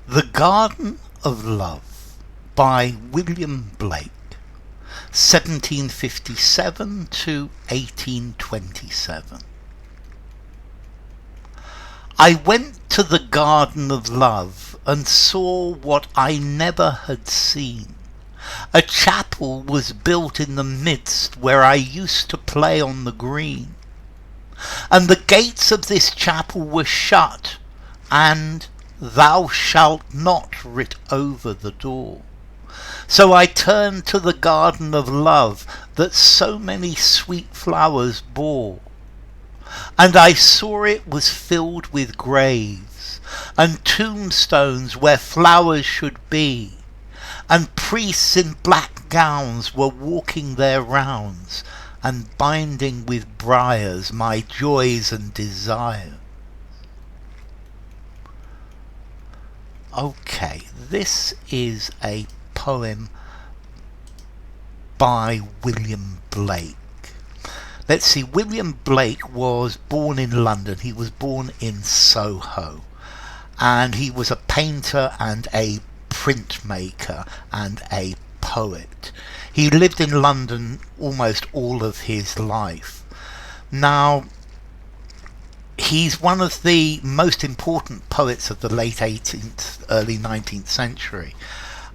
The Garden of Love by William Blake, 1757 to 1827. I went to the Garden of Love and saw what I never had seen. A chapel was built in the midst where I used to play on the green, and the gates of this chapel were shut, and "Thou shalt not" writ over the door. So I turned to the garden of love that so many sweet flowers bore, and I saw it was filled with graves and tombstones where flowers should be, and priests in black gowns were walking their rounds and binding with briars my joys and desires. Okay, this is a poem by William Blake. Let's see, William Blake was born in London. He was born in Soho, and he was a painter and a printmaker and a poet. He lived in London almost all of his life. Now, he's one of the most important poets of the late 18th, early 19th century.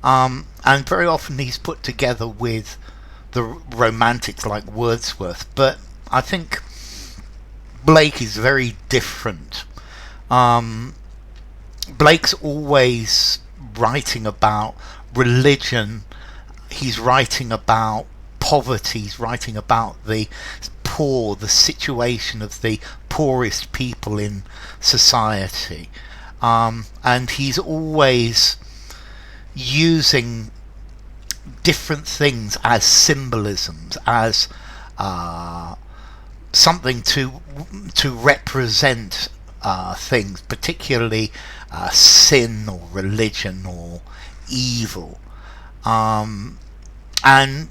And very often he's put together with the romantics like Wordsworth. But I think Blake is very different. Blake's always writing about religion. He's writing about poverty. He's writing about the poor, the situation of the poorest people in society, and he's always using different things as symbolisms, as something to represent things, particularly sin or religion or evil, and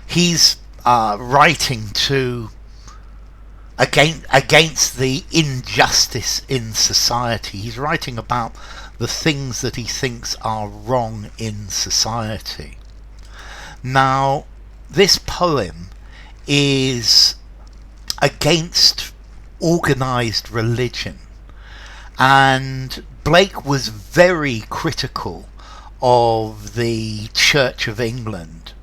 he's writing to against the injustice in society. He's writing about the things that he thinks are wrong in society. Now, this poem is against organized religion, and Blake was very critical of the Church of England.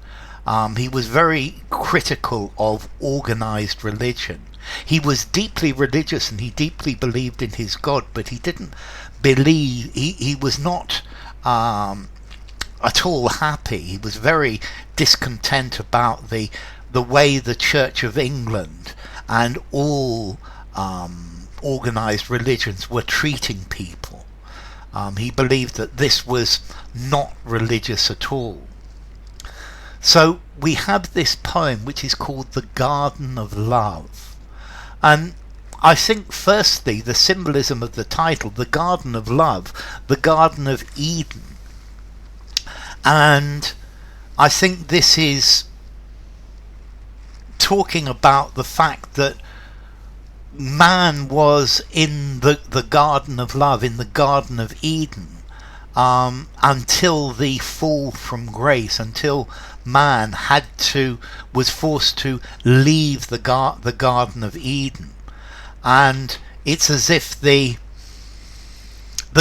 He was very critical of organized religion. He was deeply religious and he deeply believed in his God, but he didn't believe, he was not at all happy. He was very discontent about the way the Church of England and all organized religions were treating people. He believed that this was not religious at all. So we have this poem which is called The Garden of Love. And I think firstly the symbolism of the title, the Garden of Love, the Garden of Eden. And I think this is talking about the fact that man was in the Garden of Love, in the Garden of Eden, until the fall from grace, until man was forced to leave the Garden of Eden. And it's as if the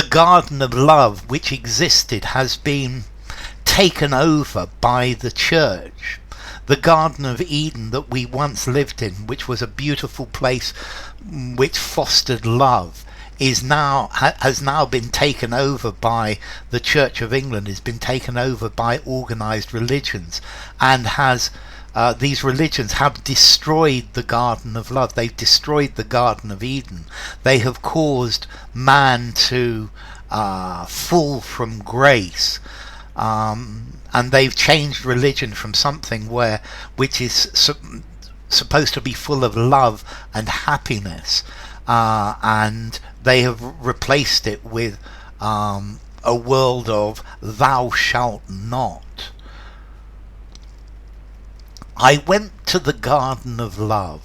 Garden of Love which existed has been taken over by the church. The Garden of Eden that we once lived in, which was a beautiful place which fostered love, has now been taken over by the Church of England, has been taken over by organised religions, and these religions have destroyed the Garden of Love. They've destroyed the Garden of Eden. They have caused man to fall from grace, and they've changed religion from something which is supposed to be full of love and happiness, and they have replaced it with a world of "thou shalt not." I went to the Garden of Love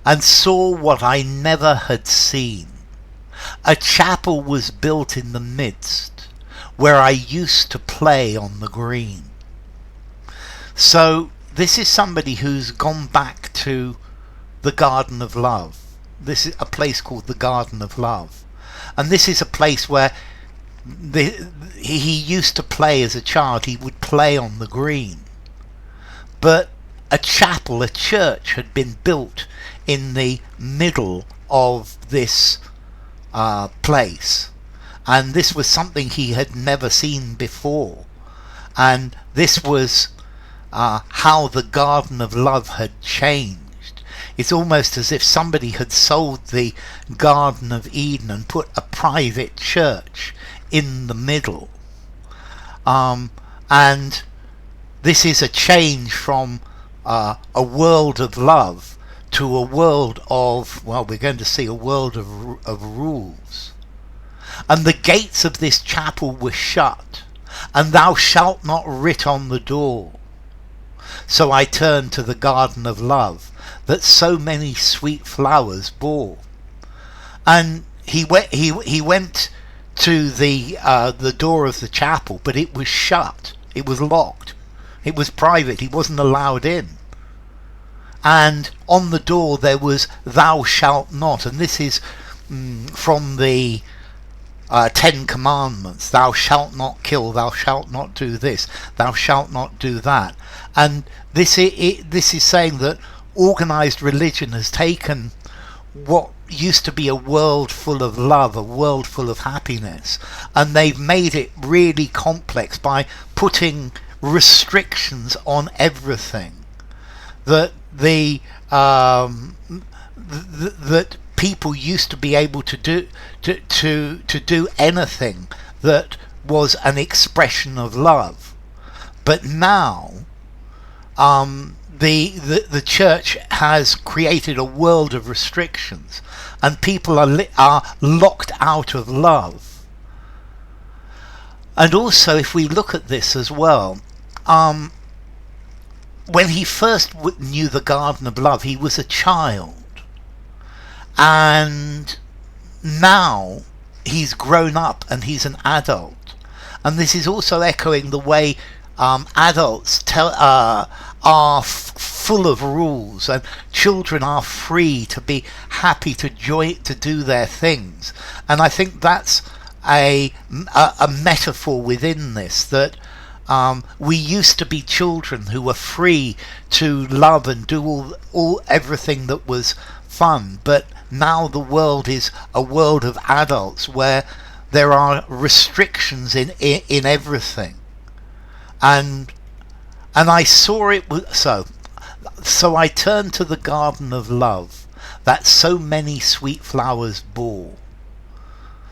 and saw what I never had seen. A chapel was built in the midst, where I used to play on the green. So this is somebody who's gone back to the Garden of Love. This is a place called the Garden of Love. And this is a place where he used to play as a child. He would play on the green. But a chapel, a church, had been built in the middle of this place. And this was something he had never seen before. And this was how the Garden of Love had changed. It's almost as if somebody had sold the Garden of Eden and put a private church in the middle. And this is a change from a world of love to a world of, well, we're going to see a world of rules. And the gates of this chapel were shut, and thou shalt not writ on the door. So I turned to the Garden of Love that so many sweet flowers bore. And he went to the door of the chapel, but it was shut. It was locked. It was private. He wasn't allowed in. And on the door there was "Thou shalt not," and this is from the 10 Commandments. Thou shalt not kill. Thou shalt not do this. Thou shalt not do that. And this is saying that organized religion has taken what used to be a world full of love, a world full of happiness, and they've made it really complex by putting restrictions on everything. That that people used to be able to do anything that was an expression of love, but now the church has created a world of restrictions, and people are locked out of love. And also, if we look at this as well, when he first knew the Garden of Love, he was a child, and now he's grown up and he's an adult. And this is also echoing the way adults are full of rules, and children are free to be happy to do their things. And I think that's a metaphor within this, that we used to be children who were free to love and do everything that was fun, but now the world is a world of adults where there are restrictions in everything. And I saw it so I turned to the Garden of Love that so many sweet flowers bore.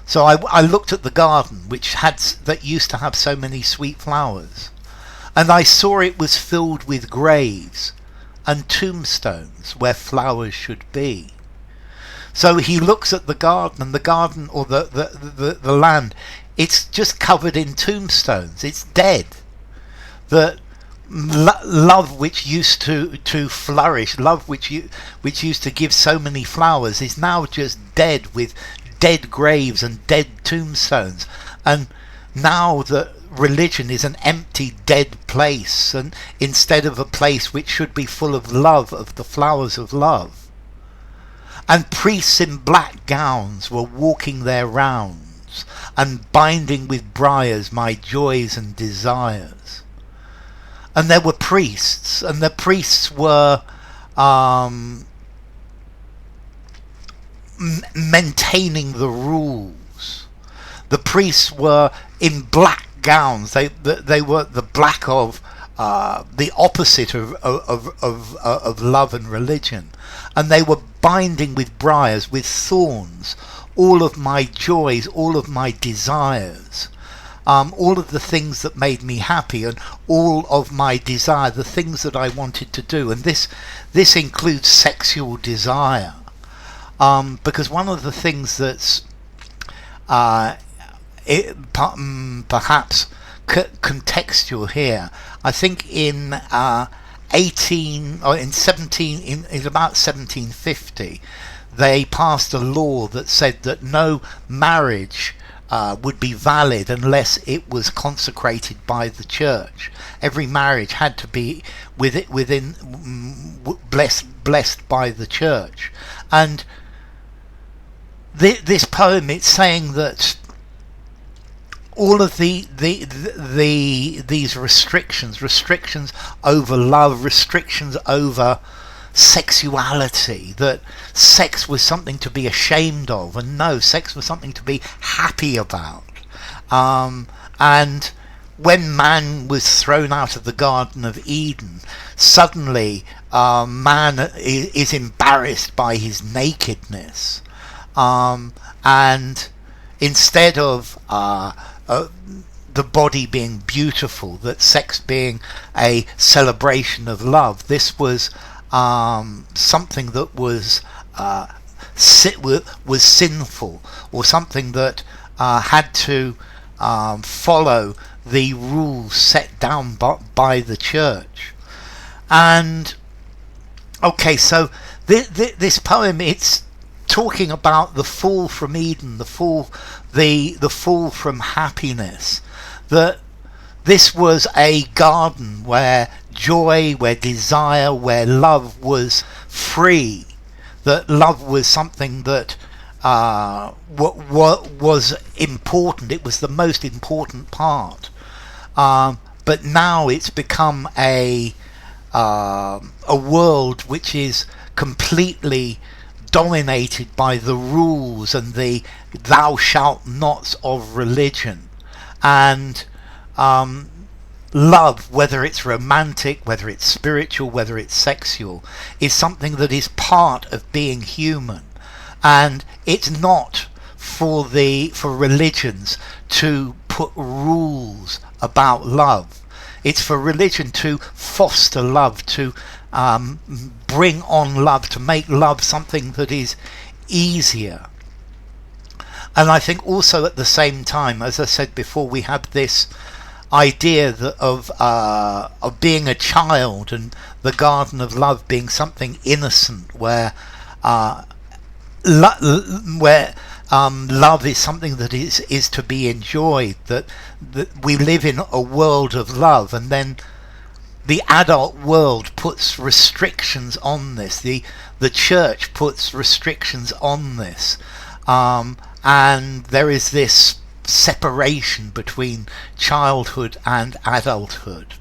So I looked at the garden that used to have so many sweet flowers, and I saw it was filled with graves and tombstones where flowers should be. So he looks at the garden, and the garden, or the land, it's just covered in tombstones. It's dead. The love which used to flourish, love which used to give so many flowers, is now just dead, with dead graves and dead tombstones. And now that religion is an empty, dead place, and instead of a place which should be full of love, of the flowers of love. And priests in black gowns were walking their rounds and binding with briars my joys and desires. And there were priests, and the priests were maintaining the rules. The priests were in black gowns. They were the black of the opposite of love and religion, and they were binding with briars, with thorns, all of my joys, all of my desires, all of the things that made me happy, and all of my desire, the things that I wanted to do. And this includes sexual desire, because one of the things that's perhaps contextual here, I think in about 1750, they passed a law that said that no marriage would be valid unless it was consecrated by the church. Every marriage had to be blessed by the church. And this poem, it's saying that all of these restrictions over love, restrictions over sexuality, that sex was something to be ashamed of, and no, sex was something to be happy about. And when man was thrown out of the Garden of Eden, suddenly man is embarrassed by his nakedness, and instead of the body being beautiful, that sex being a celebration of love, this was something that was sinful, or something that had to follow the rules set down by the church. And okay, so this poem, it's talking about the fall from Eden, the fall from happiness, that this was a garden where joy, where desire, where love was free, that love was something that was important. It was the most important part. But now it's become a world which is completely dominated by the rules and the thou shalt nots of religion. And love, whether it's romantic, whether it's spiritual, whether it's sexual, is something that is part of being human. And it's not for religions to put rules about love. It's for religion to foster love, to bring on love, to make love something that is easier. And I think also at the same time, as I said before, we have this idea of being a child, and the garden of love being something innocent, where love is something that is to be enjoyed, that we live in a world of love, and then the adult world puts restrictions on this, the church puts restrictions on this, and there is this separation between childhood and adulthood.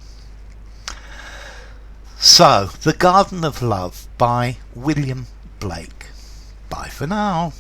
So, The Garden of Love by William Blake. Bye for now.